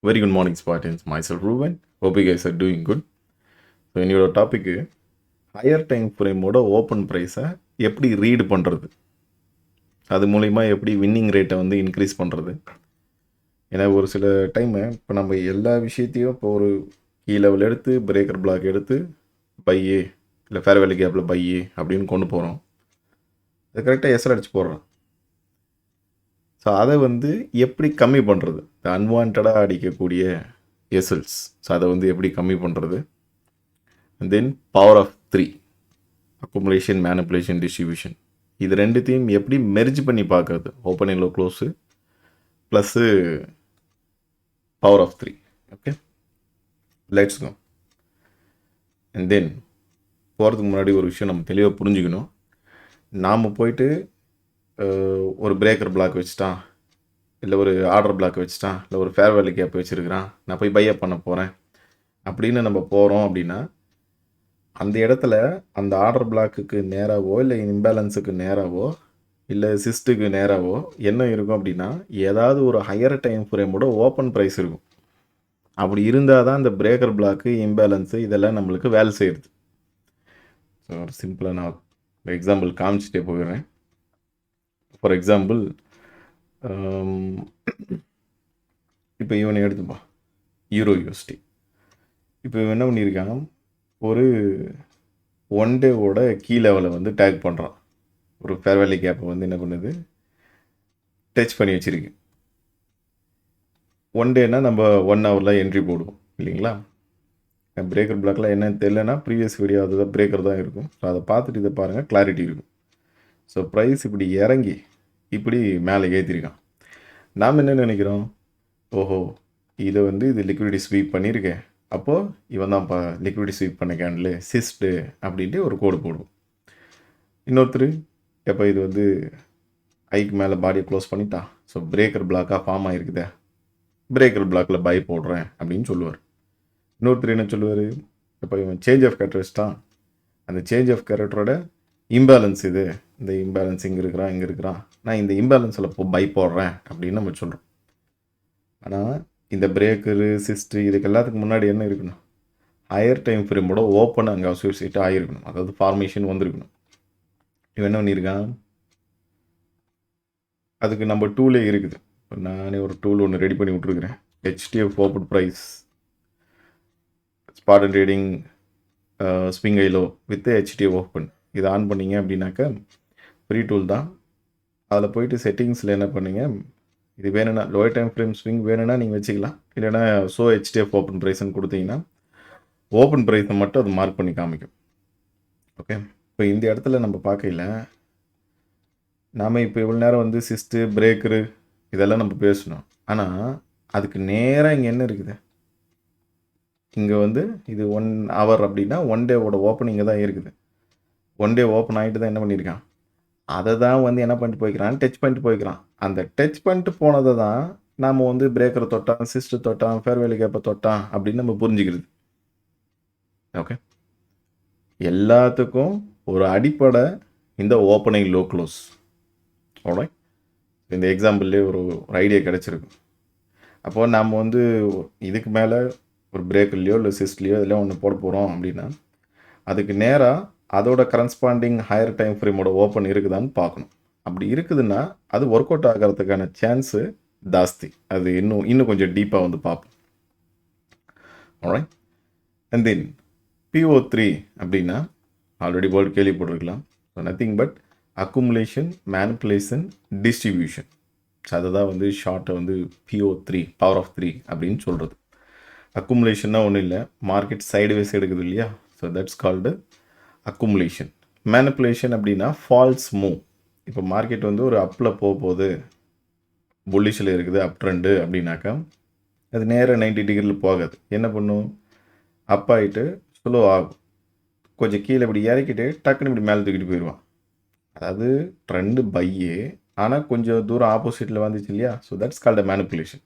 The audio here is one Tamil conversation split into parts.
Very good morning, Spartans. Myself, Ruben. Hope you guys are doing good. So என்னோட டாப்பிக்கு ஹையர் டைம் ஃப்ரேமோட ஓப்பன் ப்ரைஸை எப்படி ரீட் பண்ணுறது, அது மூலிமா எப்படி வின்னிங் ரேட்டை வந்து இன்க்ரீஸ் பண்ணுறது. ஏன்னா ஒரு சில டைமு இப்போ நம்ம எல்லா விஷயத்தையும் இப்போ ஒரு கீ லெவல் எடுத்து பிரேக்கர் பிளாக் எடுத்து பையே இல்லை ஃபேர் வேலி கேப்பில் பையே அப்படின்னு கொண்டு போகிறோம். அது கரெக்டாக எஸ்எல் அடிச்சு போடுறோம். ஸோ அதை வந்து எப்படி கம்மி பண்ணுறது, இந்த அன்வான்டாக அடிக்கக்கூடிய எஸ்எல்ஸ், ஸோ அதை வந்து எப்படி கம்மி பண்ணுறது. And then power of 3, accumulation, manipulation, distribution, இது ரெண்டுத்தையும் எப்படி மெர்ஜ் பண்ணி பார்க்கறது, ஓப்பன் எல்லோ close plus power of 3. Okay, let's go. And then போகிறதுக்கு முன்னாடி ஒரு விஷயம் நம்ம தெளிவாக புரிஞ்சுக்கணும். நாம் போயிட்டு ஒரு பிரேக்கர் பிளாக் வச்சுட்டான், இல்லை ஒரு ஆர்டர் பிளாக் வச்சுட்டான், இல்லை ஒரு ஃபேர் வேலி கேப் வச்சுருக்கிறான், நான் போய் பையப் பண்ண போகிறேன் அப்படின்னு நம்ம போகிறோம் அப்படின்னா, அந்த இடத்துல அந்த ஆர்டர் பிளாக்குக்கு நேராகவோ இல்லை இம்பேலன்ஸுக்கு நேராகவோ இல்லை சிஸ்ட்டுக்கு நேராகவோ என்ன இருக்கும் அப்படின்னா, ஏதாவது ஒரு ஹையர் டைம் ஃப்ரேமோட ஓப்பன் ப்ரைஸ் இருக்கும். அப்படி இருந்தால் தான் இந்த பிரேக்கர் பிளாக்கு, இம்பேலன்ஸு இதெல்லாம் நம்மளுக்கு வேலை செய்யுது. ஸோ ஒரு சிம்பிளாக நான் எக்ஸாம்பிள் காமிச்சிட்டே போயிடுறேன். ஃபார் எக்ஸாம்பிள், இப்போ இவனை எடுத்துப்பா, யூரோ யூஎஸ்டி. இப்போ இவன் என்ன பண்ணியிருக்கான், ஒரு ஒன் டேவோட கீ லெவலை வந்து டேக் பண்ணுறான். ஒரு ஃபேர் வேலி கேப்பை வந்து என்ன பண்ணுது, டச் பண்ணி வச்சுருக்கு. ஒன் டேனா நம்ம 1 ஹவரில் என்ட்ரி போடுவோம் இல்லைங்களா. பிரேக்கர் பிளாக்லாம் என்னன்னு தெரியலனா ப்ரீவியஸ் வீடியோ அதுதான் பிரேக்கர் தான் இருக்கும். ஸோ அதை பார்த்துட்டு இதை பாருங்கள், கிளாரிட்டி இருக்கும். ஸோ ப்ரைஸ் இப்படி இறங்கி இப்படி மேலே ஏற்றிருக்கான். நாம் என்ன நினைக்கிறோம், ஓஹோ இதை வந்து இது லிக்விடிட்டி ஸ்வீப் பண்ணியிருக்கேன், அப்போது இவன் தான் லிக்விடிட்டி ஸ்வீப் பண்ண கேண்டில் சிஸ்ட்டு அப்படின்ட்டு ஒரு கோடு போடுவோம். இன்னொருத்தர் எப்போ இது வந்து ஐக்கு மேலே பாடியை க்ளோஸ் பண்ணிட்டான், ஸோ பிரேக்கர் பிளாக்காக ஃபார்ம் ஆகிருக்குதே, பிரேக்கர் பிளாக்கில் பை போடுறேன் அப்படின்னு சொல்லுவார். இன்னொருத்தர் என்ன சொல்லுவார், இப்போ இவன் சேஞ்ச் ஆஃப் கேரக்டர் வச்சுட்டான், அந்த சேஞ்ச் ஆஃப் கேரக்டரோட இம்பேலன்ஸ் இது, இந்த இம்பேலன்ஸ் இங்கே இருக்கிறான், நான் இந்த இம்பேலன்ஸில் பை போடுறேன் அப்படின்னு நம்ம சொல்கிறோம். ஆனால் இந்த பிரேக்கரு, சிஸ்ட்ரி இதுக்கு எல்லாத்துக்கும் முன்னாடி என்ன இருக்கணும், ஹையர் டைம் ஃப்ரேமோட ஓப்பன் அங்கே அசோசியேட் ஆகிருக்கணும், அதாவது ஃபார்மேஷன் வந்திருக்கணும். இவன் என்ன பண்ணியிருக்கான், அதுக்கு நம்ம டூலே இருக்குது. இப்போ நானே ஒரு டூல் ஒன்று ரெடி பண்ணி விட்ருக்குறேன், HTF open price spot and trading swing high low with HTF open. இதை ஆன் பண்ணிங்க அப்படின்னாக்கா ஃப்ரீ டூல் தான். அதில் போயிட்டு செட்டிங்ஸில் என்ன பண்ணுங்க, இது வேணும்னா லோயர் டைம் ஃப்ரேம் ஸ்விங் வேணும்னா நீங்கள் வச்சுக்கலாம், இல்லைனா ஷோ HTF ஓப்பன் ப்ரைஸ்ன்னு கொடுத்தீங்கன்னா ஓப்பன் ப்ரைஸை மட்டும் அது மார்க் பண்ணி காமிக்கும். ஓகே, இப்போ இந்த இடத்துல நம்ம பார்க்கல, நாம் இப்போ இவ்வளோ நேரம் வந்து சிஸ்ட்டு, பிரேக்கரு இதெல்லாம் நம்ம பேசணும். ஆனால் அதுக்கு நேராக இங்கே என்ன இருக்குது, இங்கே வந்து இது 1 ஹவர் அப்படின்னா 1 டேவோட ஓப்பன் இங்கே தான் இருக்குது. 1 டே ஓப்பன் ஆகிட்டு தான் என்ன பண்ணியிருக்கான், அதை தான் வந்து என்ன பண்ணிட்டு போய்க்கிறான், டச் பண்ணிட்டு போய்க்கிறான். அந்த டச் பண்ணிட்டு போனதை தான் நாம் வந்து பிரேக்கரை தொட்டான், சிஸ்டர் தொட்டான், ஃபேர் வேலி கேப்பை தொட்டான் அப்படின்னு நம்ம புரிஞ்சுக்கிறது. ஓகே, எல்லாத்துக்கும் ஒரு அடிப்படை இந்த ஓப்பனிங் லோ க்ளோஸ். ஓட இந்த எக்ஸாம்பிள்லேயே ஒரு ஐடியா கிடச்சிருக்கு. அப்போது நாம் வந்து இதுக்கு மேலே ஒரு பிரேக்கர்லையோ இல்லை சிஸ்ட்லேயோ இதெல்லாம் ஒன்று போட போகிறோம் அப்படின்னா, அதுக்கு நேராக அதோட கரஸ்பாண்டிங் ஹையர் டைம் ஃப்ரேமோட ஓப்பன் இருக்குதான்னு பார்க்கணும். அப்படி இருக்குதுன்னா அது ஒர்க் அவுட் ஆகிறதுக்கான சான்ஸு ஜாஸ்தி. அது இன்னும் கொஞ்சம் டீப்பாக வந்து பார்ப்போம். ஆல்ரைட், அண்ட் தென் PO3 அப்படின்னா ஆல்ரெடி வேர்ல்டு கேள்விப்பட்டிருக்கலாம். So nothing but accumulation, manipulation, distribution. So அதை தான் வந்து ஷார்ட்டை வந்து PO3 பவர் ஆஃப் 3 அப்படின்னு சொல்கிறது. அக்குமுலேஷன்னா ஒன்றும் இல்லை, மார்க்கெட் சைடுவேஸ் எடுக்குது இல்லையா, so that's called accumulation. Manipulation அப்படின்னா ஃபால்ஸ் மூவ். இப்போ மார்க்கெட் வந்து ஒரு அப்பில் போகுது, புல்லிஷில் இருக்குது, அப் ட்ரெண்டு அப்படின்னாக்கா அது நேராக 90 டிகிரியில் போகாது. என்ன பண்ணும், அப் ஆகிட்டு ஸ்லோ ஆகும், கொஞ்சம் கீழே இப்படி இறக்கிட்டு டக்குன்னு இப்படி மேலே தூக்கிட்டு போயிடுவான். அதாவது ட்ரெண்டு பையே, ஆனால் கொஞ்சம் தூரம் ஆப்போசிட்டில் வந்துச்சு இல்லையா, ஸோ தட்ஸ் கால்டு மேனிப்புலேஷன்.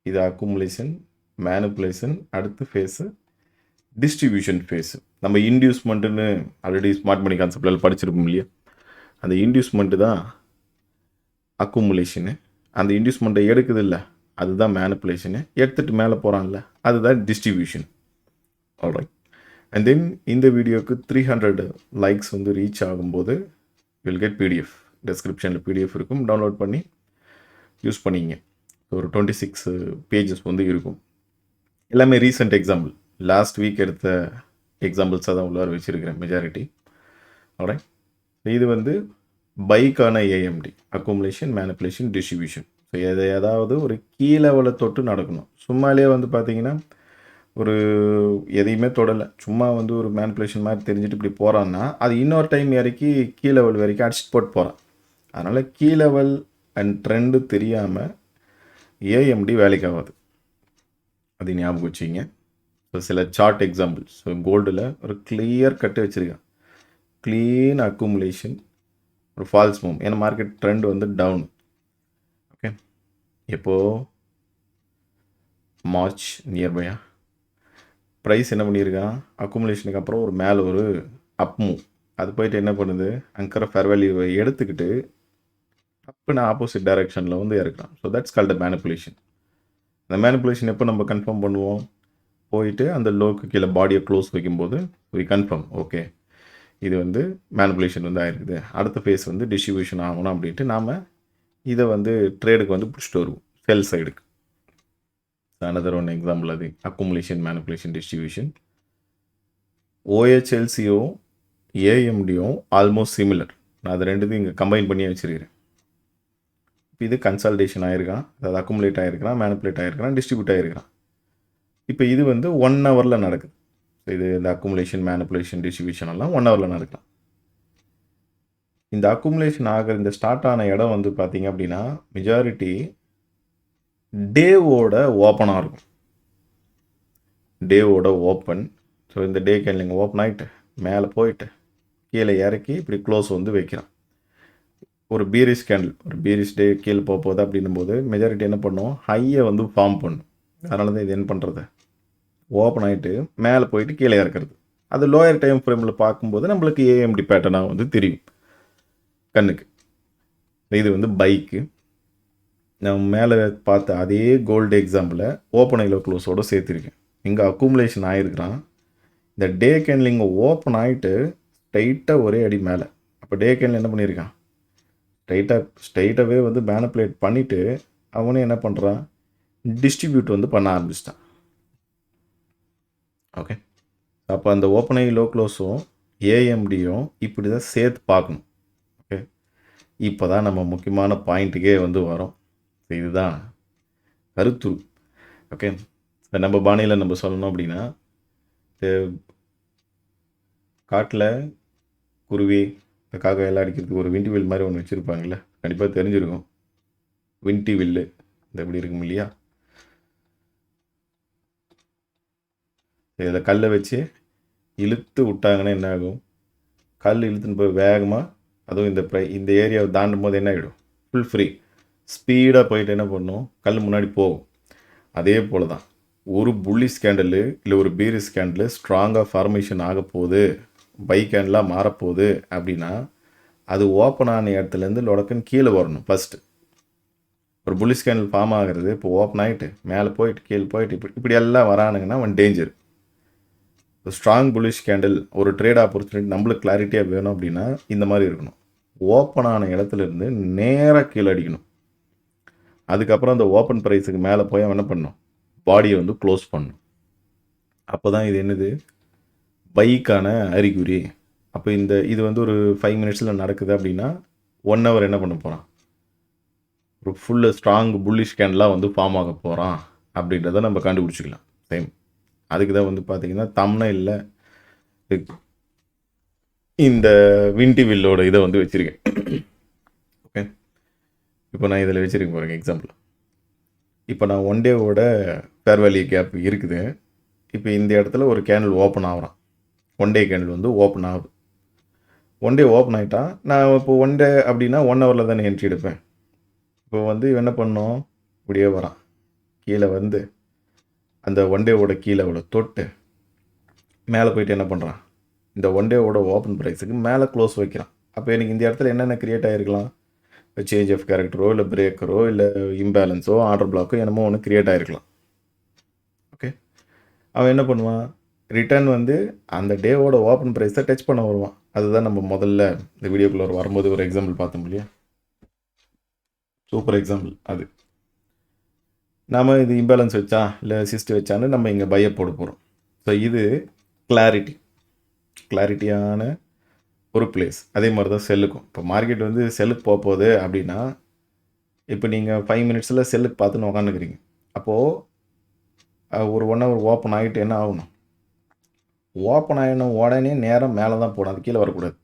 இது அக்குமுலேஷன், மேனிப்புலேஷன். அடுத்த ஃபேஸு டிஸ்ட்ரிபியூஷன் ஃபேஸு. நம்ம இன்டியூஸ்மெண்ட்டுன்னு ஆல்ரெடி ஸ்மார்ட் மணி கான்செப்டில் படிச்சிருப்போம் இல்லையா, அந்த இன்டியூஸ்மெண்ட்டு தான் அக்குமுலேஷனு. அந்த இன்டியூஸ்மெண்ட்டை எடுக்குது இல்லை, அதுதான் மேனிப்புலேஷனு. எடுத்துகிட்டு மேலே போகிறான்ல, அதுதான் டிஸ்ட்ரிபியூஷன். ஆல்ரைட். அண்ட் தென் இந்த வீடியோக்கு 300 லைக்ஸ் வந்து ரீச் ஆகும்போது வில் கெட் பிடிஎஃப். டெஸ்கிரிப்ஷனில் பிடிஎஃப் இருக்கும், டவுன்லோட் பண்ணி யூஸ் பண்ணிங்க. ஒரு 26 பேஜஸ் வந்து இருக்கும். எல்லாமே ரீசெண்ட் எக்ஸாம்பிள், லாஸ்ட் வீக் எடுத்த எக்ஸாம்பிள்ஸாக தான் உள்ளார வச்சுருக்கிறேன் மெஜாரிட்டி. ஆல்ரைட். இது வந்து பைக்கான AMD, accumulation, manipulation, distribution. So ஏதாவது ஒரு கீ லெவலில் தொட்டு நடக்கணும். சும்மாலே வந்து பார்த்தீங்கன்னா ஒரு எதையுமே தொடலை, சும்மா வந்து ஒரு மேனிப்புலேஷன் மாதிரி தெரிஞ்சுட்டு இப்படி போகிறான்னா அது இன்னொரு டைம் இறக்கி கீ லெவல் வரைக்கும் அடிச்சுட்டு போட்டு போகிறான். அதனால் கீ லெவல் அண்ட் ட்ரெண்டு தெரியாமல் ஏஎம்டி வேலைக்கு ஆகாது. அது ஞாபகம் வச்சிங்க. ஸோ சில சார்ட் எக்ஸாம்பிள்ஸ். ஸோ கோல்டில் ஒரு கிளியர் கட்டு வச்சுருக்கேன், க்ளீன் அக்குமுலேஷன், ஒரு ஃபால்ஸ் மூவ். ஏன்னா மார்க்கெட் ட்ரெண்ட் வந்து டவுன். ஓகே, எப்போது மார்ச் நியர்பையா ப்ரைஸ் என்ன பண்ணியிருக்கான், அக்குமுலேஷனுக்கு அப்புறம் ஒரு மேலே ஒரு அப் மூவ். அது போயிட்டு என்ன பண்ணுது, அங்கர ஃபேர் வேல்யூவை எடுத்துக்கிட்டு அப்போனா ஆப்போசிட் டைரெக்ஷனில் வந்து இறக்குறான். So that's called manipulation. அந்த மேனிப்புலேஷன் எப்போ நம்ம கன்ஃபார்ம் பண்ணுவோம், போயிட்டு அந்த லோக்கு கீழே பாடியை க்ளோஸ் வைக்கும்போது வி கன்ஃபார்ம், ஓகே இது வந்து மேனிப்புலேஷன் வந்து ஆயிருக்குது, அடுத்த ஃபேஸ் வந்து டிஸ்ட்ரிபியூஷன் ஆகணும் அப்படின்ட்டு நாம் இதை வந்து ட்ரேடுக்கு வந்து பிடிச்சிட்டு வருவோம், செல் சைடுக்கு. another one example அது accumulation, manipulation, distribution. OHLCயும் AMDயும் ஆல்மோஸ்ட் சிமிலர். நான் அது ரெண்டுத்தையும் இங்கே கம்பைன் பண்ணி வச்சுருக்கிறேன். இப்போ இது கன்சால்டேஷன் ஆகிருக்கான், அதாவது அக்குமுலேட் ஆகிருக்கிறான், மேனிப்புலேட் ஆகிருக்கிறான், டிஸ்ட்ரிபியூட் ஆகிருக்கிறான். இப்போ இது வந்து 1 ஹவரில் நடக்குது. இது இந்த அக்குமுலேஷன், மேனிப்புலேஷன், டிஸ்ட்ரிபியூஷன் எல்லாம் 1 ஹவரில் நடக்கலாம். இந்த அக்குமுலேஷன் ஆகிற இந்த ஸ்டார்ட் ஆன இடம் வந்து பார்த்தீங்க அப்படின்னா மெஜாரிட்டி டேவோட ஓப்பனாக இருக்கும். டேவோட ஓப்பன். ஸோ இந்த டே கேண்டில் ஓப்பன் ஆகிட்டு மேலே போயிட்டு கீழே இறக்கி இப்படி க்ளோஸ் வந்து வைக்கிறான். ஒரு பீரிஷ் கேண்டில், ஒரு பீரிஷ் டே கீழே போக போகுது அப்படின்னும் போது மெஜாரிட்டி என்ன பண்ணும், ஹையை வந்து ஃபார்ம் பண்ணும். அதனால தான் இது என்ன பண்ணுறது, ஓப்பன் ஆகிட்டு மேலே போயிட்டு கீழே இறக்குறது. அது லோயர் டைம் ஃப்ரேமில் பார்க்கும்போது நம்மளுக்கு ஏஎம்டி பேட்டர்னாக வந்து தெரியும் கண்ணுக்கு. இது வந்து பைக்கு. நான் மேலே பார்த்த அதே கோல்டு எக்ஸாம்பிளை ஓப்பன் ஐலோ க்ளோஸோடு சேர்த்துருக்கேன். இங்கே அக்குமுலேஷன் ஆகிருக்கிறான். இந்த டே கேண்டில் இங்கே ஓப்பன் ஆகிட்டு ஸ்ட்ரைட்டாக ஒரே அடி மேலே. அப்போ டே கேண்டில் என்ன பண்ணியிருக்கான், ஸ்ட்ரைட்டாகவே வந்து மேனிப்புலேட் பண்ணிவிட்டு அவனே என்ன பண்ணுறான், டிஸ்ட்ரிபியூட் வந்து பண்ண ஆரம்பிச்சிட்டான். ஓகே, அப்போ அந்த ஓப்பன் ஐ லோ க்ளோஸும் ஏஎம்டியும் இப்படி தான் சேர்த்து பார்க்கணும். ஓகே, இப்போ தான் நம்ம முக்கியமான பாயிண்ட்டுக்கே வந்து வரோம். இதுதான் கருத்து. ஓகே, நம்ம பாணியில் நம்ம சொல்லணும் அப்படின்னா காட்டில் குருவி, இந்த காக்கா எல்லாம் அடிக்கிறதுக்கு ஒரு விண்டி வில் மாதிரி ஒன்று வச்சுருப்பாங்கள்ல, கண்டிப்பாக தெரிஞ்சிருக்கும். விண்டி வில்லு இந்த எப்படி இருக்கும் இல்லையா, இதில் கல்லை வச்சு இழுத்து விட்டாங்கன்னா என்ன ஆகும், கல் இழுத்துன்னு போய் வேகமாக, அதுவும் இந்த ஏரியாவை தாண்டும் போது என்ன ஆகிடும், ஃபுல் ஃப்ரீ ஸ்பீடாக போயிட்டு என்ன பண்ணும், கல் முன்னாடி போகும். அதே போல் தான் ஒரு புல்லிஷ் கேண்டலு இல்லை ஒரு பீரிஷ் கேண்டலு ஸ்ட்ராங்காக ஃபார்மேஷன் ஆக போகுது, பை கேண்டலாக மாறப்போகுது அப்படின்னா அது ஓப்பன் ஆன இடத்துலேருந்து லொடக்குன்னு கீழே வரணும். ஃபஸ்ட்டு ஒரு புல்லிஷ் கேண்டில் ஃபார்ம் ஆகிறது இப்போ ஓப்பன் ஆகிட்டு மேலே போயிட்டு கீழே போயிட்டு இப்படி எல்லாம் வரானுங்கன்னா one danger. Strong bullish candle ஒரு ட்ரேட் ஆப்பர்ச்சுனிட்டி நம்மளுக்கு கிளாரிட்டியாக வேணும் அப்படின்னா இந்த மாதிரி இருக்கணும். ஓப்பன் ஆன இடத்துலேருந்து நேராக கீழே அடிக்கணும். அதுக்கப்புறம் அந்த ஓப்பன் ப்ரைஸுக்கு மேலே போய் அவன் என்ன பண்ணணும், பாடியை வந்து க்ளோஸ் பண்ணணும். அப்போ தான் இது என்னது, பைக்கான அறிகுறி. அப்போ இது வந்து ஒரு 5 மினிட்ஸில் நடக்குது அப்படின்னா 1 ஹவர் என்ன பண்ண போகிறான், ஒரு ஃபுல்லு ஸ்ட்ராங் புல்லிஷ் கேண்டலாக வந்து ஃபார்ம் ஆக போகிறான் அப்படின்றத நம்ம கண்டுபிடிச்சிக்கலாம். சேம் அதுக்கு தான் வந்து பார்த்திங்கன்னா தம்ப்நெயில்ல இந்த விண்டி வில்லோட இதை வந்து வச்சுருக்கேன். ஓகே, இப்போ நான் இதில் வச்சுருக்கேன் பாருங்க எக்ஸாம்பிள். இப்போ நான் 1 டேவோட ஃபேர் வேல்யூ கேப் இருக்குது. இப்போ இந்த இடத்துல ஒரு கேண்டில் ஓப்பன் ஆகிறான், 1 டே கேண்டில் வந்து ஓப்பன் ஆகுது. 1 டே ஓப்பன் ஆகிட்டான். நான் இப்போ 1 டே அப்படின்னா 1 ஹவரில் தானே என்ட்ரி எடுப்பேன். இப்போ வந்து என்ன பண்ணோம், இப்படியே வரான், கீழே வந்து அந்த 1 டேவோட கீழே தொட்டு மேலே போயிட்டு என்ன பண்ணுறான், இந்த 1 டேவோட ஓப்பன் ப்ரைஸுக்கு மேலே க்ளோஸ் வைக்கிறான். அப்போ எனக்கு இந்த இடத்துல என்னென்ன க்ரியேட் ஆகிருக்கலாம், சேஞ்ச் ஆஃப் கேரக்டரோ இல்லை பிரேக்கரோ இல்லை இம்பேலன்ஸோ ஆர்டர் பிளாக்கோ என்னமோ ஒன்று க்ரியேட் ஆகிருக்கலாம். ஓகே, அவன் என்ன பண்ணுவான், ரிட்டர்ன் வந்து அந்த டேவோட ஓப்பன் ப்ரைஸை டச் பண்ண வருவான். அதுதான் நம்ம முதல்ல இந்த வீடியோக்குள்ளே வரும்போது ஒரு எக்ஸாம்பிள் பார்த்தோம் இல்லையா, சூப்பர் எக்ஸாம்பிள் அது. நாம் இது இம்பேலன்ஸ் வச்சா இல்லை சிஸ்ட் வச்சான்னு நம்ம இங்கே பையை போட போகிறோம். ஸோ இது கிளாரிட்டியான ஒரு பிளேஸ். அதே மாதிரி தான் செல்லுக்கும். இப்போ மார்க்கெட் வந்து செல்லுக்கு போகுது அப்படின்னா, இப்போ நீங்கள் 5 மினிட்ஸில் செல்லுக்கு பார்த்துன்னு உக்காந்துக்கிறீங்க. அப்போது ஒரு 1 ஹவர் ஓப்பன் ஆகிட்டு என்ன ஆகணும், ஓப்பன் ஆகின உடனே நேரம் மேலே தான் போடும், அது கீழே வரக்கூடாது.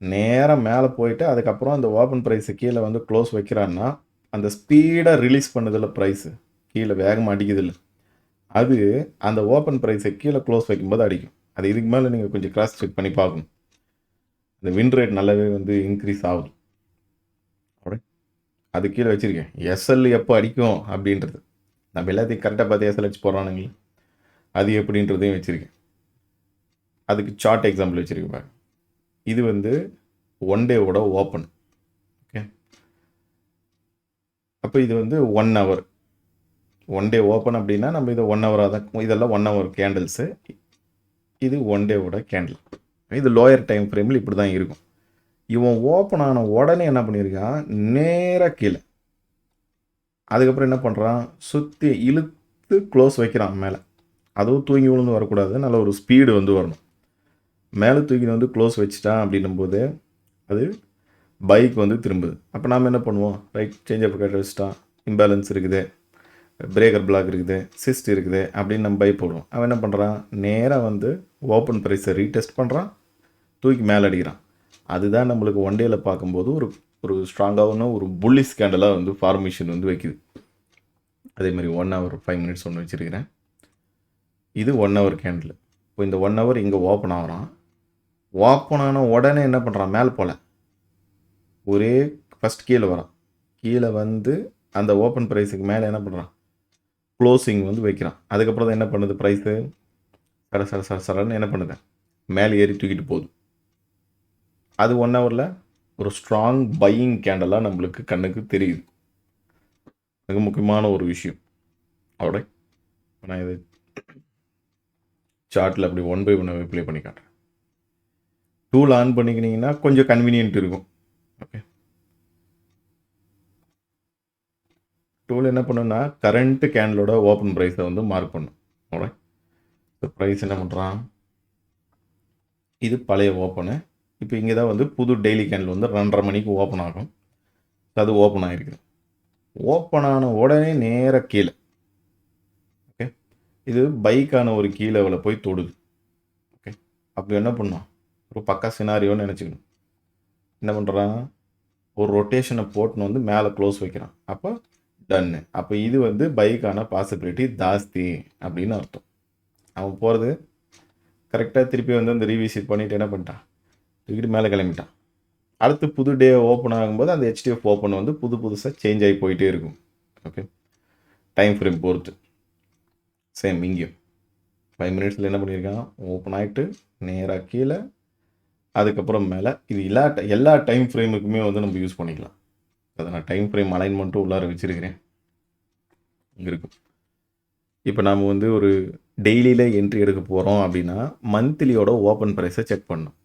நேரம் மேலே போயிட்டு அதுக்கப்புறம் அந்த ஓப்பன் ப்ரைஸை கீழே வந்து க்ளோஸ் வைக்கிறான்னா, அந்த ஸ்பீடாக ரிலீஸ் பண்ணுதில்ல ப்ரைஸு, கீழே வேகமாக அடிக்குதில்ல, அது அந்த ஓப்பன் ப்ரைஸை கீழே க்ளோஸ் வைக்கும்போது அடிக்கும். அது இதுக்கு மேலே நீங்கள் கொஞ்சம் கிராஸ் செக் பண்ணி பார்க்கணும். இந்த வின் ரேட் நல்லாவே வந்து இன்க்ரீஸ் ஆகுது. அது கீழே வச்சுருக்கேன் எஸ்எல் எப்போ அடிக்கும் அப்படின்றது. நம்ம எல்லாத்தையும் கரெக்டாக பார்த்து எஸ்எல் அடிச்சு போடுறானுங்களே, அது எப்படின்றதையும் வச்சுருக்கேன். அதுக்கு சார்ட் எக்ஸாம்பிள் வச்சுருக்கேன் பாருங்க. இது வந்து 1 டேவோட ஓப்பன். ஓகே, அப்போ இது வந்து 1 ஹவர் 1 டே ஓப்பன் அப்படின்னா நம்ம இதை 1 ஹவராக தான், இதெல்லாம் 1 ஹவர் கேண்டில்ஸு. இது 1 டேவோட கேண்டில். இது லோயர் டைம் ஃப்ரேமில் இப்படி தான் இருக்கும். இவன் ஓப்பன் ஆன உடனே என்ன பண்ணியிருக்கான், நேராக கீழே, அதுக்கப்புறம் என்ன பண்ணுறான், சுற்றி இழுத்து க்ளோஸ் வைக்கிறான் மேலே. அதுவும் தூங்கி விழுந்து வரக்கூடாது, நல்ல ஒரு ஸ்பீடு வந்து வரணும். மேலே தூக்கி வந்து க்ளோஸ் வச்சுட்டான் அப்படின்னும் போது அது பைக் வந்து திரும்புது. அப்போ நாம் என்ன பண்ணுவோம், ரைட் சேஞ்ச் ஆஃப் கேரக்டர் வச்சுட்டான், இம்பேலன்ஸ் இருக்குது, பிரேக்கர் பிளாக் இருக்குது, சிஸ்ட் இருக்குது அப்படின்னு நம்ம பை போடுவோம். அவன் என்ன பண்ணுறான், நேராக வந்து ஓப்பன் ப்ரைஸை ரீடெஸ்ட் பண்ணுறான், தூக்கி மேலே அடிக்கிறான். அதுதான் நம்மளுக்கு 1 டேயில் பார்க்கும்போது ஒரு ஸ்ட்ராங்கான ஒரு புல்லிஷ் கேண்டலாக வந்து ஃபார்மேஷன் வந்து வைக்குது. அதே மாதிரி 1 ஹவர் 5 மினிட்ஸ் ஒன்று வச்சுருக்கிறேன். இது 1 ஹவர் கேண்டில். இப்போ இந்த 1 ஹவர் இங்கே ஓப்பன் ஆகிறான். ஓப்பன் ஆன உடனே என்ன பண்ணுறான், மேலே போல ஒரே ஃபஸ்ட் கீழே வரான். கீழே வந்து அந்த ஓப்பன் ப்ரைஸுக்கு மேலே என்ன பண்ணுறான், க்ளோசிங் வந்து வைக்கிறான். அதுக்கப்புறம் தான் என்ன பண்ணுது, ப்ரைஸு சரன்னு என்ன பண்ணுது, மேலே ஏறி தூக்கிட்டு போகுது. அது 1 ஹவரில் ஒரு ஸ்ட்ராங் பையிங் கேண்டலாக நம்மளுக்கு கண்ணுக்கு தெரியுது. மிக முக்கியமான ஒரு விஷயம். அவட நான் இது சார்ட்டில் அப்படி 1 பை 1 ப்ளே பண்ணி காட்டுறேன். டூல் ஆன் பண்ணிக்கினீங்கன்னா கொஞ்சம் கன்வீனியன்ட் இருக்கும். ஓகே, டூல் என்ன பண்ணுன்னா கரண்ட் கேண்டலோட ஓப்பன் ப்ரைஸை வந்து மார்க் பண்ணும். ஓட ப்ரைஸ் என்ன பண்ணுறான், இது பழைய ஓப்பனு. இப்போ இங்கே தான் வந்து புது டெய்லி கேண்டில் வந்து 2:30 மணிக்கு ஓப்பன் ஆகும். அது ஓப்பன் ஆகிருக்குது. ஓப்பன் ஆன உடனே நேராக கீழே. ஓகே, இது பைக்கான ஒரு கீழே போய் தொடுது. ஓகே, அப்படி என்ன பண்ணோம், ஒரு பக்கா சினாரியோன்னு நினச்சிக்கணும். என்ன பண்ணுறான், ஒரு ரொட்டேஷனை போட்டுன்னு வந்து மேலே க்ளோஸ் வைக்கிறான். அப்போ டன்னு. அப்போ இது வந்து பைக்கான பாசிபிலிட்டி ஜாஸ்தி அப்படின்னு அர்த்தம். அவன் போகிறது கரெக்டாக திருப்பி வந்து அந்த ரீவிசிட் பண்ணிவிட்டு என்ன பண்ணிட்டான், தூக்கிட்டு மேலே கிளம்பிட்டான். அடுத்து புது டே ஓப்பன் ஆகும்போது அந்த ஹெச்டிஎஃப் ஓப்பன் வந்து புதுசாக சேஞ்ச் ஆகி போயிட்டே இருக்கும். ஓகே, டைம் ஃப்ரேம் பொறுத்து. சேம் இங்கேயும் 5 மினிட்ஸில் என்ன பண்ணியிருக்கான், ஓப்பன் ஆகிட்டு நேராக கீழே, அதுக்கப்புறம் மேலே. இது எல்லா டைம் ஃப்ரேமுக்குமே வந்து நம்ம யூஸ் பண்ணிக்கலாம். அதை நான் டைம் ஃப்ரேம் அலைன்மெண்ட்டும் உள்ளார வச்சுருக்கிறேன், இங்கே இருக்கும். இப்போ நாம் வந்து ஒரு டெய்லியில் என்ட்ரி எடுக்க போகிறோம் அப்படின்னா மந்த்லியோட ஓப்பன் ப்ரைஸை செக் பண்ணணும்.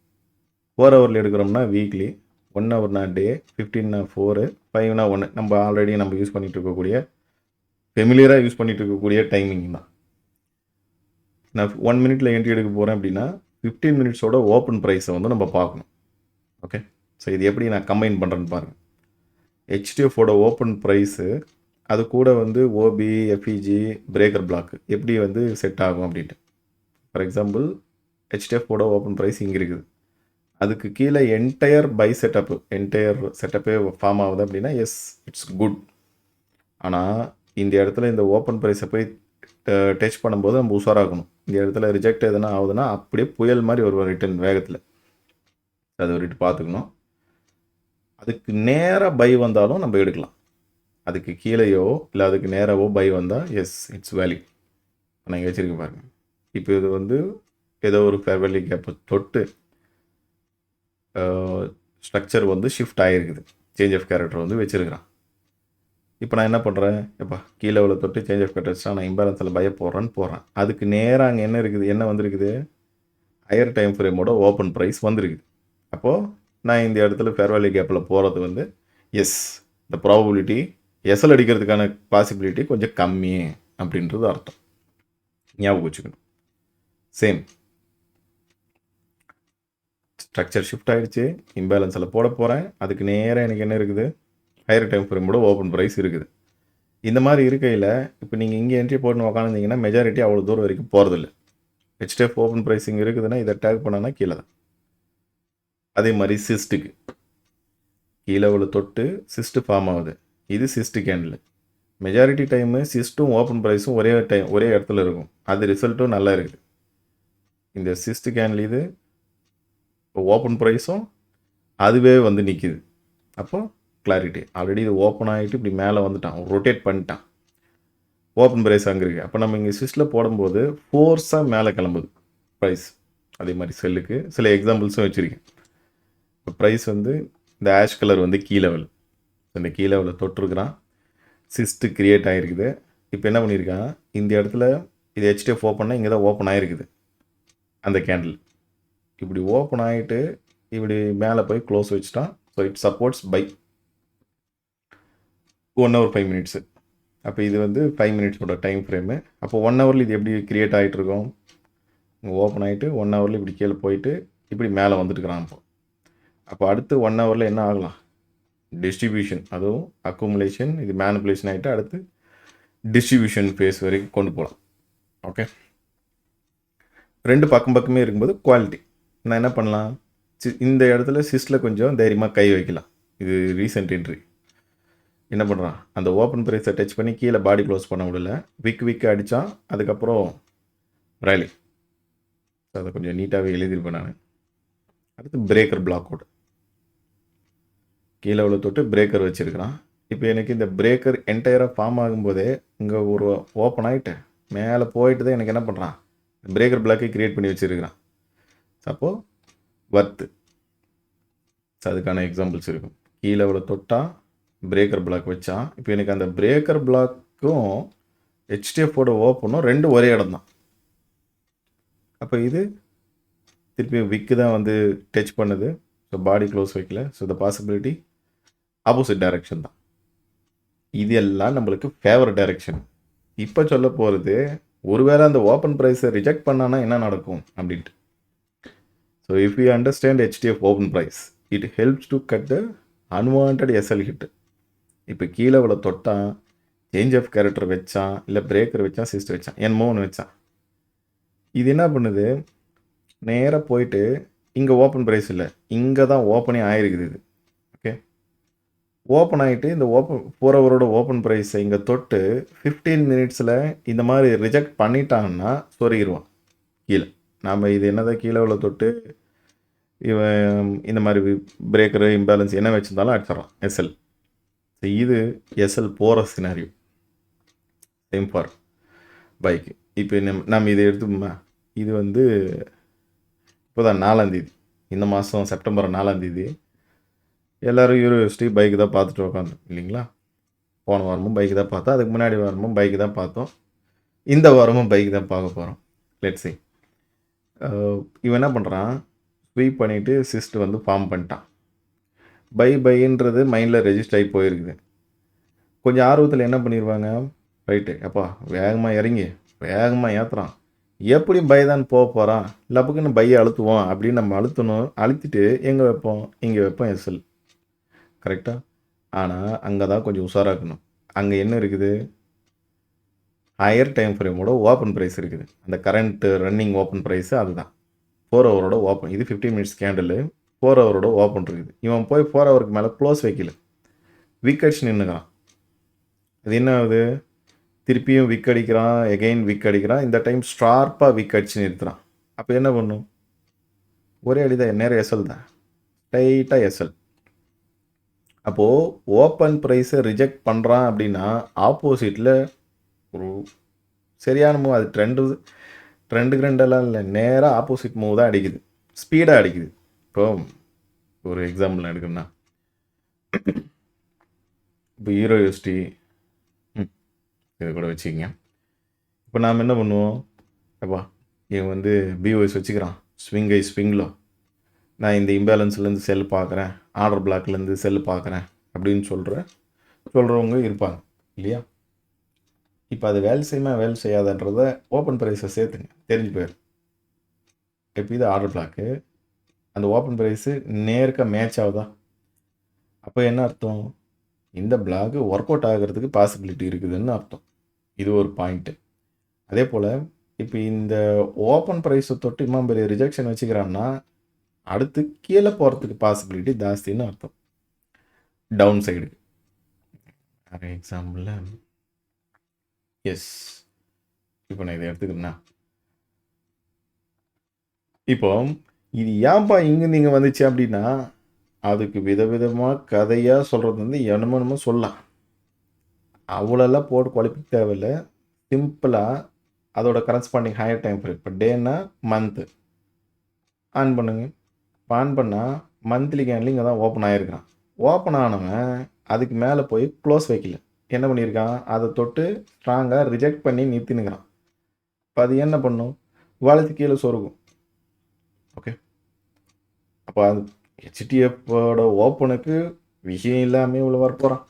4 ஹவரில் எடுக்கிறோம்னா வீக்லி, 1 ஹவர்னா டே, 15னா 4, 5னா 1. நம்ம ஆல்ரெடி நம்ம யூஸ் பண்ணிகிட்டு இருக்கக்கூடிய ஃபெமிலியராக யூஸ் பண்ணிகிட்டு இருக்கக்கூடிய டைமிங் தான். நான் 1 மினிட்ல என்ட்ரி எடுக்க போகிறேன் அப்படின்னா 15 மினிட்ஸோட ஓப்பன் ப்ரைஸை வந்து நம்ம பார்க்கணும். ஓகே, ஸோ இது எப்படி நான் கம்பைன் பண்ணுறேன்னு பாருங்கள். ஹெச்டிஎஃபோட ஓப்பன் ப்ரைஸு அது கூட வந்து ஓபி, எஃப்இஜி, பிரேக்கர் பிளாக் எப்படி வந்து செட் ஆகும் அப்படின்ட்டு. ஃபார் எக்ஸாம்பிள் ஹெச்டிஎஃபோட ஓப்பன் ப்ரைஸ் இங்கே இருக்குது, அதுக்கு கீழே என்டையர் செட்டப்பே ஃபார்ம் ஆகுது அப்படின்னா எஸ், இட்ஸ் குட். ஆனால் இந்த இடத்துல இந்த ஓப்பன் ப்ரைஸை போய் டச் பண்ணும்போது நம்ம உஷாராகணும். இந்த இடத்துல ரிஜெக்ட் எதுனா ஆகுதுன்னா அப்படியே புயல் மாதிரி ஒரு ரிட்டர்ன் வேகத்தில் அது ஒரு பார்த்துக்கணும். அதுக்கு நேராக பை வந்தாலும் நம்ம எடுக்கலாம், அதுக்கு கீழேயோ இல்லை அதுக்கு நேராகவோ பை வந்தால் எஸ், இட்ஸ் வேல்யூ. நான் இங்கே வச்சுருக்கேன் பாருங்கள். இப்போ இது வந்து ஏதோ ஒரு ஃபேர் வேல்யூ கேப்பை தொட்டு ஸ்ட்ரக்சர் வந்து ஷிஃப்ட் ஆகிருக்குது. சேஞ்ச் ஆஃப் கேரக்டர் வந்து வச்சுருக்கிறான். இப்போ நான் என்ன பண்ணுறேன், எப்பா கீழே உள்ள தொட்டு சேஞ்ச் ஆஃப் கேரக்டர் வச்சுட்டா நான் இம்பேலன்ஸில் பை போடுறேன்னு போடுறேன். அதுக்கு நேராக அங்கே என்ன இருக்குது, என்ன வந்திருக்குது, ஹையர் டைம் ஃப்ரேமோட ஓப்பன் ப்ரைஸ் வந்திருக்குது. அப்போது நான் இந்த இடத்துல ஃபேர் வேல்யூ கேப்பில் போகிறது வந்து எஸ், இந்த ப்ராபபிலிட்டி எஸ்எல் அடிக்கிறதுக்கான பாசிபிலிட்டி கொஞ்சம் கம்மி அப்படின்றது அர்த்தம். ஞாபகம் வச்சுக்கணும். சேம் ஸ்ட்ரக்சர் ஷிஃப்ட் ஆகிடுச்சு, இம்பேலன்ஸில் போட போகிறேன். அதுக்கு நேராக எனக்கு என்ன இருக்குது, ஹையர் டைம் ஃப்ரேமோட ஓப்பன் ப்ரைஸ் இருக்குது. இந்த மாதிரி இருக்கையில் இப்போ நீங்கள் இங்கே என்ட்ரி போட்டுன்னு உக்காந்துருந்தீங்கன்னா மெஜாரிட்டி அவ்வளோ தூரம் வரைக்கும் போகிறதில்ல. ஹெச்டிஎஃப் ஓப்பன் ப்ரைஸிங் இருக்குதுன்னா இதை டேக் பண்ணனா கீழே தான். அதே மாதிரி சிஸ்ட்டுக்கு கீழே உள்ள தொட்டு சிஸ்ட்டு ஃபார்ம் ஆகுது. இது சிஸ்ட்டு கேண்டில். மெஜாரிட்டி டைமு சிஸ்ட்டும் ஓப்பன் ப்ரைஸும் ஒரே இடத்துல இருக்கும். அது ரிசல்ட்டும் நல்லா இருக்குது. இந்த சிஸ்ட்டு கேண்டில் இது இப்போ ஓப்பன் ப்ரைஸும் அதுவே வந்து நிற்கிது. அப்போது கிளாரிட்டி ஆல்ரெடி இது ஓப்பன் ஆகிட்டு இப்படி மேலே வந்துட்டான், ரொட்டேட் பண்ணிட்டான். ஓப்பன் ப்ரைஸ் அங்கே இருக்குது. அப்போ நம்ம இங்கே சிஸ்ட்டில் போடும்போது ஃபோர்ஸாக மேலே கிளம்புது ப்ரைஸ். அதே மாதிரி செல்லுக்கு சில எக்ஸாம்பிள்ஸும் வச்சுருக்கேன். இப்போ ப்ரைஸ் வந்து இந்த ஆஷ் கலர் வந்து கீ லெவல், இந்த கீ லெவலில் தொட்டிருக்கிறான், சிஸ்ட்டு க்ரியேட் ஆகிருக்குது. இப்போ என்ன பண்ணியிருக்கான், இந்த இடத்துல இது ஹெச்டிஎஃப் ஓப்பன்னா இங்கே தான் ஓப்பன் ஆகிருக்குது. அந்த கேண்டில் இப்படி ஓப்பன் ஆகிட்டு இப்படி மேலே போய் க்ளோஸ் வச்சுட்டான். So it supports by 1 hour 5 minutes. அப்போ இது வந்து 5 minutesோட டைம் ஃப்ரேமு. அப்போ 1 hourல இது எப்படி க்ரியேட் ஆகிட்டுருக்கோம், இங்கே ஓப்பன் ஆகிட்டு 1 hourல இப்படி கீழே போயிட்டு இப்படி மேலே வந்துட்டுருக்கிறான். அப்போ அடுத்து 1 hourல என்ன ஆகலாம், டிஸ்ட்ரிபியூஷன், அதுவும் அக்குமுலேஷன், இது மேனிப்புலேஷன் ஆகிட்டு அடுத்து டிஸ்ட்ரிபியூஷன் ஃபேஸ் வரைக்கும் கொண்டு போகலாம். ஓகே, ரெண்டு பக்கமே இருக்கும்போது குவாலிட்டி நான் என்ன பண்ணலாம், இந்த இடத்துல சிஸ்டில் கொஞ்சம் தைரியமாக கை வைக்கலாம். இது ரீசெண்ட் என்ட்ரி என்ன பண்ணுறான், அந்த ஓப்பன் ப்ரைஸை டச் பண்ணி கீழே பாடி க்ளோஸ் பண்ண முடியல, விக் அடித்தான். அதுக்கப்புறம் ரேலி, அதை கொஞ்சம் நீட்டாகவே எழுதியிருப்பேன் நான். அடுத்து பிரேக்கர் பிளாக் அவுட், கீழே உள்ள தொட்டு பிரேக்கர் வச்சுருக்கிறான். இப்போ எனக்கு இந்த பிரேக்கர் என்டையராக ஃபார்ம் ஆகும்போதே இங்கே ஒரு ஓப்பன் ஆகிட்டு மேலே போயிட்டு தான் எனக்கு என்ன பண்ணுறான், பிரேக்கர் பிளாக்கை க்ரியேட் பண்ணி வச்சுருக்கிறான். அப்போது வர்த்து அதுக்கான எக்ஸாம்பிள்ஸ் இருக்கும். கீழே உள்ள தொட்டால் பிரேக்கர் பிளாக் வச்சான். இப்போ எனக்கு அந்த பிரேக்கர் பிளாக்கும் ஹெச்டிஎஃபோட ஓப்பனும் ரெண்டும் ஒரே இடம் தான். அப்போ இது திருப்பி விக்கு தான் வந்து டச் பண்ணுது. ஸோ பாடி க்ளோஸ் வைக்கல. So the possibility opposite direction தான். இது எல்லாம் நம்மளுக்கு ஃபேவர் டைரக்ஷன். இப்போ சொல்ல போகிறது, ஒருவேளை அந்த ஓப்பன் ப்ரைஸை ரிஜெக்ட் பண்ணானா என்ன நடக்கும் அப்படின்ட்டு. So if you understand HDF open price, it helps to cut the unwanted SL hit. இப்போ கீழே அவ்வளோ தொட்டான், சேஞ்ச் ஆஃப் கேரக்டர் வச்சான், இல்லை பிரேக்கர் வச்சான், சிஸ்ட் வச்சான், என்னமோ ஒன்று வச்சான். இது என்ன பண்ணுது, நேராக போயிட்டு இங்கே ஓப்பன் ப்ரைஸ் இல்லை, இங்கே தான் ஓப்பனே ஆகிருக்குது. இது ஓகே, ஓப்பன் ஆகிட்டு இந்த ஃபோர் ஹவரோட ஓப்பன் ப்ரைஸை இங்கே தொட்டு 15 minutesல இந்த மாதிரி ரிஜெக்ட் பண்ணிட்டாங்கன்னா சொருகிடுவான் கீழே. நாம் இது என்னதான் கீழே உள்ள தொட்டு இவன் இந்த மாதிரி பிரேக்கரு இம்பேலன்ஸ் என்ன வச்சுருந்தாலும் அடிச்சிடறான் எஸ்எல். இது எஸ்எல் போகிற சினாரியோ. Same for bike. இப்போ நம்ம இதை எடுத்துமா, இது வந்து இப்போ தான் 4ஆம் தேதி, இந்த மாதம் செப்டம்பர் 4ஆம் தேதி. எல்லோரும் யூனிவர்சிட்டி பைக்கு தான் பார்த்துட்டு உட்காந்து இல்லைங்களா. போன வாரமும் பைக்கு தான் பார்த்தோம், அதுக்கு முன்னாடி வாரமும் பைக்கு தான் பார்த்தோம், இந்த வாரமும் பைக்கு தான் பார்க்க போகிறோம். லெட்ஸ் சே இவன் என்ன பண்ணுறான், ஸ்வீப் பண்ணிவிட்டு சிஸ்ட் வந்து ஃபார்ம் பண்ணிட்டான். பைன்றது மைண்டில் ரெஜிஸ்டர் ஆகி போயிருக்குது. கொஞ்சம் ஆர்வத்தில் என்ன பண்ணிடுவாங்க, ரைட்டு அப்பா வேகமாக இறங்கி வேகமாக ஏற்றுறான், எப்படியும் பை தான் போக போகிறான், லப்புக்குன்னு பையை அழுத்துவோம் அப்படின்னு நம்ம அழுத்திட்டு எங்கே வைப்போம், இங்கே வைப்போம் எஸ்எல். கரெக்டாக. ஆனால் அங்கே தான் கொஞ்சம் உஷாராக்கணும். அங்கே என்ன இருக்குது, ஹையர் டைம் ஃப்ரேமோட ஓப்பன் ப்ரைஸ் இருக்குது. அந்த கரண்ட் ரன்னிங் ஓப்பன் ப்ரைஸு அதுதான் 4 ஹவரோட ஓப்பன். இது 15 minutes கேண்டில் 4 ஹவரோட ஓப்பன் இருக்குது. இவன் போய் 4 ஹவருக்கு மேலே க்ளோஸ் வைக்கல, விக் அடிச்சு நின்றுக்கிறான். அது என்ன ஆகுது, திருப்பியும் விக் அடிக்கிறான், எகெயின் விக் அடிக்கிறான். இந்த டைம் ஸ்டார்ப்பாக விக் அடிச்சு நிறுத்துறான். அப்போ என்ன பண்ணும், ஒரே அடிதான், நேரம் எஸ்எல் தான், டைட்டாக எஸ்எல். அப்போது ஓப்பன் ப்ரைஸை ரிஜெக்ட் பண்ணுறான் அப்படின்னா ஆப்போசிட்டில் ஒரு சரியான மூவ். அது ட்ரெண்டெல்லாம் இல்லை, நேராக ஆப்போசிட் மூவ் தான் அடிக்குது, ஸ்பீடாக அடிக்குது. இப்போ ஒரு எக்ஸாம்பிள் எடுக்கணும்னா, இப்போ ஹீரோ யூஎஸ்டி இதை கூட வச்சுக்கிங்க. இப்போ நாம் என்ன பண்ணுவோம், அப்பா இவன் வந்து பிஓஎஸ் வச்சுக்கிறான், ஸ்விங் ஐ ஸ்விங்கில் நான் இந்த இம்பேலன்ஸ்லேருந்து செல் பார்க்குறேன், ஆர்டர் பிளாக்லேருந்து செல் பார்க்குறேன் அப்படின்னு சொல்கிறவங்க இருப்பாங்க இல்லையா. இப்போ அது வேலை செய்யாதன்றதை ஓப்பன் ப்ரைஸை சேர்த்துங்க, தெரிஞ்சு போயிடும். இப்போ இது ஆர்டர் பிளாக்கு, அந்த ஓப்பன் ப்ரைஸு நேருக்க மேட்ச் ஆகுதா, அப்போ என்ன அர்த்தம், இந்த பிளாக் ஒர்க் அவுட் ஆகிறதுக்கு பாசிபிலிட்டி இருக்குதுன்னு அர்த்தம். இது ஒரு பாயிண்ட்டு. அதே போல் இப்போ இந்த ஓப்பன் ப்ரைஸை தொட்டு இம்மா பெரிய ரிஜெக்ஷன் வச்சுக்கிறான்னா அடுத்து கீழே போகிறதுக்கு பாசிபிலிட்டி ஜாஸ்தின்னு அர்த்தம், டவுன் சைடு. ஃபார் எக்ஸாம்பிள் எஸ், இப்போ நான் இதை எடுத்துக்கிறேன்னா, இப்போ இது ஏன்பா இங்கேருந்து இங்கே வந்துச்சு அப்படின்னா அதுக்கு விதவிதமாக கதையாக சொல்கிறது வந்து என்னமோ சொல்லலாம், அவ்வளோலாம் போட்டு குழப்பிக்க தேவையில்லை. சிம்பிளாக அதோட கரஸ்பாண்டிங் ஹையர் டைம் ஃப்ரேம், இப்போ டேன்னா மந்த்து ஆன் பண்ணுங்க. இப்போ ஆன் பண்ணால் மந்த்லி கேண்டில் இங்கே தான் ஓப்பன் ஆகிருக்கான். ஓப்பன் ஆனவன் அதுக்கு மேலே போய் க்ளோஸ் வைக்கல, என்ன பண்ணியிருக்கான், அதை தொட்டு ஸ்ட்ராங்காக ரிஜெக்ட் பண்ணி நிறுத்தினுக்கிறான். இப்போ அது என்ன பண்ணும், வளர்த்து கீழே சொருகும். ஓகே, அப்போ அது ஹெச்டிஎஃப்போட ஓப்பனுக்கு விஷயம் இல்லாமல் இவ்வளோ வர போகிறான்.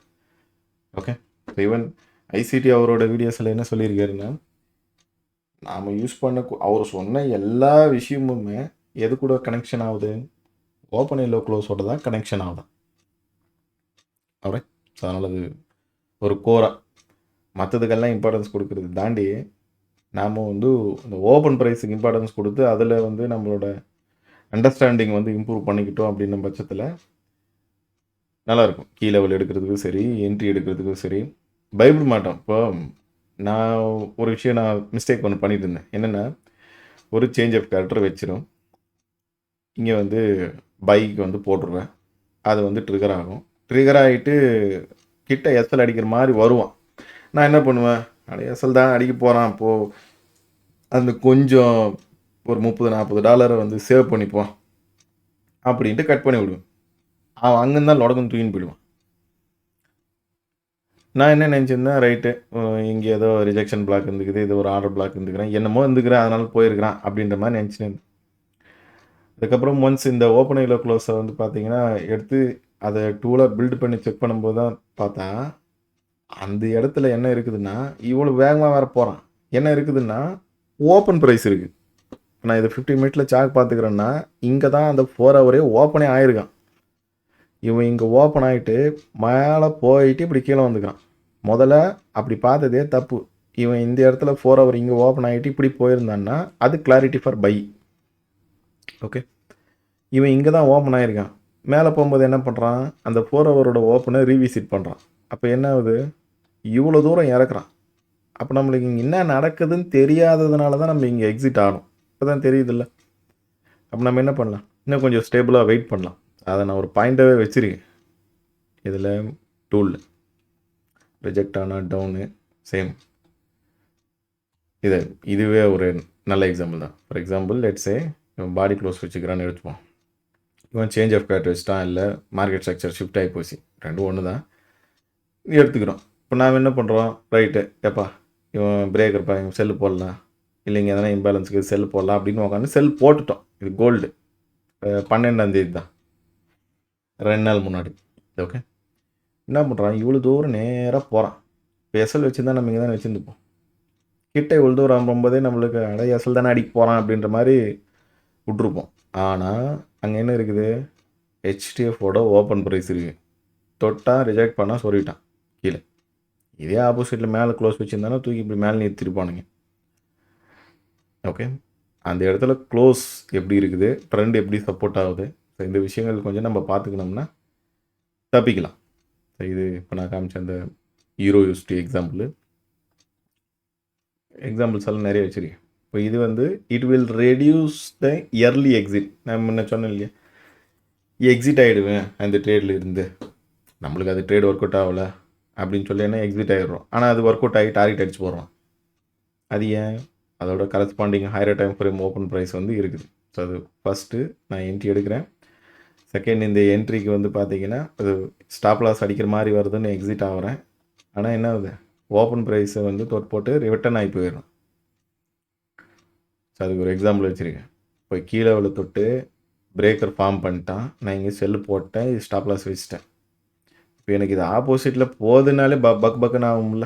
ஓகே, ஈவன் ஐசிடி அவரோட வீடியோஸில் என்ன சொல்லியிருக்காருன்னா, நாம் யூஸ் பண்ண அவர் சொன்ன எல்லா விஷயமுமே எது கூட கனெக்ஷன் ஆகுது, ஓப்பன் எல்லோ க்ளோஸோட தான் கனெக்ஷன் ஆகுது. அவரே ஸோ அதனால் அது ஒரு கோரா மற்றதுக்கெல்லாம் இம்பார்ட்டன்ஸ் கொடுக்குறது தாண்டி நாம் வந்து இந்த ஓப்பன் ப்ரைஸுக்கு இம்பார்ட்டன்ஸ் கொடுத்து அதில் வந்து நம்மளோட அண்டர்ஸ்டாண்டிங் வந்து இம்ப்ரூவ் பண்ணிக்கிட்டோம் அப்படின்ன பட்சத்தில் நல்லாயிருக்கும். கீ லெவல் எடுக்கிறதுக்கும் சரி, என்ட்ரி எடுக்கிறதுக்கும் சரி பயப்பட மாட்டோம். இப்போ நான் ஒரு விஷயம் நான் மிஸ்டேக் பண்ணிட்டு இருந்தேன், என்னென்னா ஒரு சேஞ்ச் ஆஃப் கேரக்டர் வச்சிடும், இங்கே வந்து பைக்கு வந்து போட்டுருவேன், அது வந்து ட்ரிகர் ஆகும், ட்ரிகர் ஆகிட்டு கிட்ட எஸ்எல் அடிக்கிற மாதிரி வருவான். நான் என்ன பண்ணுவேன், எஸ்எல் தான் அடிக்க போகிறான், அப்போது அந்த கொஞ்சம் ஒரு $30-40 வந்து சேவ் பண்ணிப்போம் அப்படின்ட்டு கட் பண்ணி விடுவேன். அவன் அங்கேருந்து தான் லொடக்குன்னு தூக்கின்னு போயிடுவான். நான் என்ன நினச்சிருந்தேன், ரைட்டு இங்கே ஏதோ ரிஜெக்ஷன் பிளாக் இருந்துக்குது, இது ஒரு ஆர்டர் பிளாக் இருந்துக்கிறேன், என்னமோ இருந்துக்கிறேன், அதனால் போயிருக்கிறான் அப்படின்ற மாதிரி நினச்சினேன். அதுக்கப்புறம் ஒன்ஸ் இந்த ஓப்பன் எல்லோ க்ளோஸை வந்து பார்த்தீங்கன்னா எடுத்து அதை டூலாக பில்டு பண்ணி செக் பண்ணும்போது தான் பார்த்தா அந்த இடத்துல என்ன இருக்குதுன்னா இவ்வளோ வேகமாக வேறு போகிறான். என்ன இருக்குதுன்னா ஓப்பன் ப்ரைஸ் இருக்குது. நான் இதை 15 மினிட்ஸில் சார்ட் பார்த்துக்கிறேன்னா இங்கே தான் அந்த 4 ஹவரே ஓப்பனே ஆகிருக்கான். இவன் இங்கே ஓப்பன் ஆகிட்டு மேலே போயிட்டு இப்படி கீழே வந்துக்கிறான். முதல்ல அப்படி பார்த்ததே தப்பு. இவன் இந்த இடத்துல 4 ஹவர் இங்கே ஓப்பன் ஆகிட்டு இப்படி போயிருந்தான்னா அது கிளாரிட்டி ஃபார் பை. ஓகே, இவன் இங்கே தான் ஓப்பன் ஆகிருக்கான், மேலே போகும்போது என்ன பண்ணுறான், அந்த 4 ஹவரோட ஓப்பனை ரீவிசிட் பண்ணுறான். அப்போ என்ன ஆகுது, இவ்வளோ தூரம் இறக்குறான். அப்போ நம்மளுக்கு இங்கே என்ன நடக்குதுன்னு தெரியாததுனால தான் நம்ம இங்கே எக்ஸிட் ஆகணும். இப்போ தான் தெரியுதில்ல. அப்போ நம்ம என்ன பண்ணலாம், இன்னும் கொஞ்சம் ஸ்டேபிளாக வெயிட் பண்ணலாம். அதை நான் ஒரு பாயிண்ட்டாகவே வச்சுருக்கேன் இதில் டூலில். ரிஜெக்ட் ஆனால் டவுனு சேம். இதுவே ஒரு நல்ல எக்ஸாம்பிள் தான். ஃபார் எக்ஸாம்பிள் லெட்ஸே இவன் பாடி க்ளோஸ் வச்சுக்கிறான்னு எடுத்துப்போம், இவன் சேஞ்ச் ஆஃப் கேரக்டர் வச்சுட்டான், இல்லை மார்க்கெட் ஸ்ட்ரக்சர் ஷிஃப்ட் ஆகி போச்சு, ரெண்டும் ஒன்று தான் எடுத்துக்கிறோம். இப்போ நாம் என்ன பண்ணுறோம், ரைட்டு எப்பா இவன் பிரேக்கர் இவன் செல்லு போடலாம், இல்லைங்க எதனா இம்பேலன்ஸுக்கு செல் போடலாம் அப்படின்னு உட்காந்து செல் போட்டுட்டோம். இது கோல்டு 12ஆம் தேதி தான், 2 நாள் முன்னாடி. ஓகே, என்ன பண்ணுறான், இவ்வளோ தூரம் நேராக போகிறான். இப்போ எஸ்எல் வச்சுருந்தா நம்ம இங்கே தானே வச்சுருந்துப்போம், கிட்ட இவ்வளோ தூரம் போகும்போதே நம்மளுக்கு எஸ்எல் தானே அடிக்க போகிறான் அப்படின்ற மாதிரி விட்ருப்போம். ஆனால் அங்கே என்ன இருக்குது, ஹெச்டிஎஃப்போட ஓப்பன் ப்ரைஸ் இருக்குது, தொட்டால் ரிஜெக்ட் பண்ணால் சொல்லிட்டான் கீழே. இதே ஆப்போசிட்டில் மேலே க்ளோஸ் வச்சுருந்தானா தூக்கி இப்படி மேலே நிறுத்திருப்பானுங்க. ஓகே, அந்த இடத்துல க்ளோஸ் எப்படி இருக்குது, ட்ரெண்ட் எப்படி சப்போர்ட் ஆகுது, ஸோ இந்த விஷயங்கள் கொஞ்சம் நம்ம பார்த்துக்கணும்னா தப்பிக்கலாம். ஸோ இது இப்போ நான் காமிச்ச அந்த ஹீரோ யூஎஸ்டி எக்ஸாம்பிள்ஸ் எல்லாம் நிறைய வச்சுருக்கேன். இப்போ இது வந்து it will reduce the yearly exit. நான் முன்ன சொன்னேன் இல்லையா, எக்ஸிட் ஆகிடுவேன் அந்த ட்ரேடில் இருந்து, நம்மளுக்கு அது ட்ரேட் ஒர்க் அவுட் ஆகலை அப்படின்னு சொல்லி என்ன எக்ஸிட் ஆகிடுறோம். ஆனால் அது ஒர்க் அவுட் ஆகி டார்கெட் அடிச்சு போடுறோம். அது ஏன், அதோட corresponding higher time frame open price வந்து இருக்குது. ஸோ அது ஃபஸ்ட்டு நான் என்ட்ரி எடுக்கிறேன். செகண்ட் இந்த என்ட்ரிக்கு வந்து பார்த்தீங்கன்னா அது ஸ்டாப் லாஸ் அடிக்கிற மாதிரி வருதுன்னு எக்ஸிட் ஆகிறேன். ஆனால் என்ன ஆகுது, ஓப்பன் ப்ரைஸை வந்து போட்டு ரிட்டர்ன் ஆகி போயிடும். ஸோ அதுக்கு ஒரு எக்ஸாம்பிள் வச்சுருக்கேன். இப்போ கீழே உள்ள தொட்டு பிரேக்கர் ஃபார்ம் பண்ணிட்டான், நான் இங்கே செல்லு போட்டேன், இது ஸ்டாப் லாஸ் வச்சுட்டேன். இப்போ எனக்கு இது ஆப்போசிட்டில் போகுதுனாலே பக்குன்னு ஆகும்ல,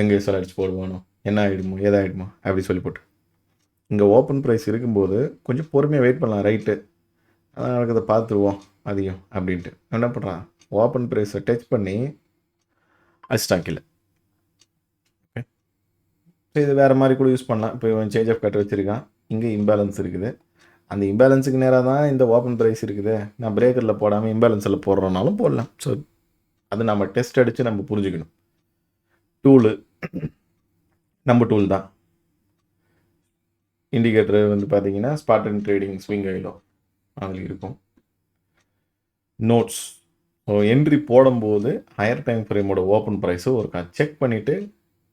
எங்கே எஸ்எல் அடிச்சு போடுவானோ, என்ன ஆகிடுமோ ஏதாகிடுமோ அப்படி சொல்லி போட்டு. இங்கே ஓப்பன் ப்ரைஸ் இருக்கும்போது கொஞ்சம் பொறுமையாக வெயிட் பண்ணலாம், ரைட்டு அதான் நடக்கிறத பார்த்துருவோம் அதிகம் அப்படின்ட்டு என்ன பண்ணுறான், ஓப்பன் ப்ரைஸை டச் பண்ணி அடிச்சிட்டான் கீழே. ஓகே, ஸோ இது வேறு மாதிரி கூட யூஸ் பண்ணலாம். இப்போ இவன் சேஞ்ச் ஆஃப் கட் வச்சுருக்கான், இங்கே இம்பேலன்ஸ் இருக்குது, அந்த இம்பேலன்ஸுக்கு நேராக தான் இந்த ஓப்பன் ப்ரைஸ் இருக்குது, நான் பிரேக்கரில் போடாமல் இம்பேலன்ஸில் போடுறோன்னாலும் போடலாம். ஸோ அது நம்ம டெஸ்ட் அடித்து நம்ம புரிஞ்சுக்கணும். டூலு நம்ம டூல் தான். இண்டிகேட்டர் வந்து பார்த்தீங்கன்னா ஸ்பாட் அண்ட் ட்ரேடிங் ஸ்விங் ஆகிடும், அதில் இருக்கும். நோட்ஸ், ஸோ என்ட்ரி போடும்போது ஹையர் டைம் ஃப்ரேமோட ஓப்பன் ப்ரைஸை ஒரு செக் பண்ணிவிட்டு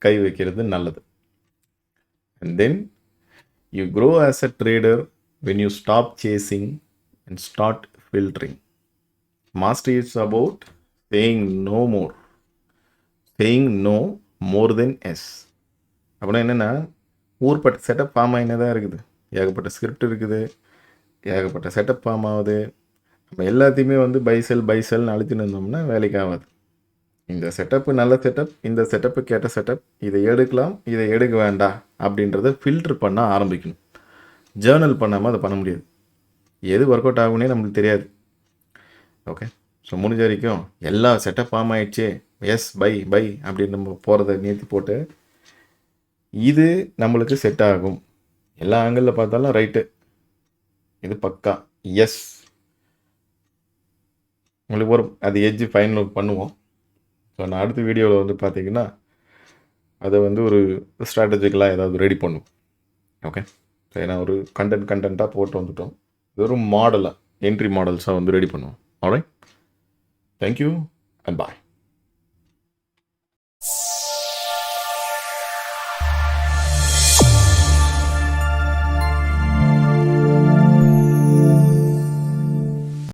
கை வைக்கிறது நல்லது. And then you grow as a trader when you stop chasing and start filtering. Mastery is about saying no more, saying no more than yes. அப்படின்னா என்னென்னா, ஊர்பட்ட செட்டப் ஃபார்ம் ஆகினே தான் இருக்குது, ஏகப்பட்ட ஸ்கிரிப்ட் இருக்குது, ஏகப்பட்ட செட்டப் ஃபார்ம் ஆகுது. நம்ம எல்லாத்தையுமே வந்து பைசெல்னு அழுத்தின்னு இருந்தோம்னா வேலைக்கு ஆகாது. இந்த செட்டப்பு நல்ல செட்டப், இந்த செட்டப்பு கேட்ட செட்டப், இதை எடுக்கலாம் இதை எடுக்க வேண்டாம் அப்படின்றத ஃபில்ட்ரு பண்ண ஆரம்பிக்கணும். ஜேர்னல் பண்ணாமல் அதை பண்ண முடியாது, எது ஒர்க் அவுட் ஆகுனே நம்மளுக்கு தெரியாது. ஓகே, ஸோ முடிஞ்ச வரைக்கும் எல்லா செட்டப் ஃபார்ம் ஆகிடுச்சு, எஸ் பை அப்படின்னு நம்ம போகிறத நிறுத்தி போட்டு இது நம்மளுக்கு செட் ஆகும், எல்லா ஆங்கிளில் பார்த்தாலும் ரைட்டு, இது பக்கா எஸ் உங்களுக்கு வரும், அது எட்ஜு ஃபைனல் பண்ணுவோம். ஸோ நான் அடுத்த வீடியோவில் வந்து பார்த்திங்கன்னா அதை வந்து ஒரு ஸ்ட்ராட்டஜிக்கலாக ஏதாவது ரெடி பண்ணுவோம். ஓகே, ஏன்னா ஒரு கண்டென்ட்டாக போட்டு வந்துட்டோம், இது ஒரு மாடலாக என்ட்ரி மாடல்ஸாக வந்து ரெடி பண்ணுவோம். Alright, thank you and bye.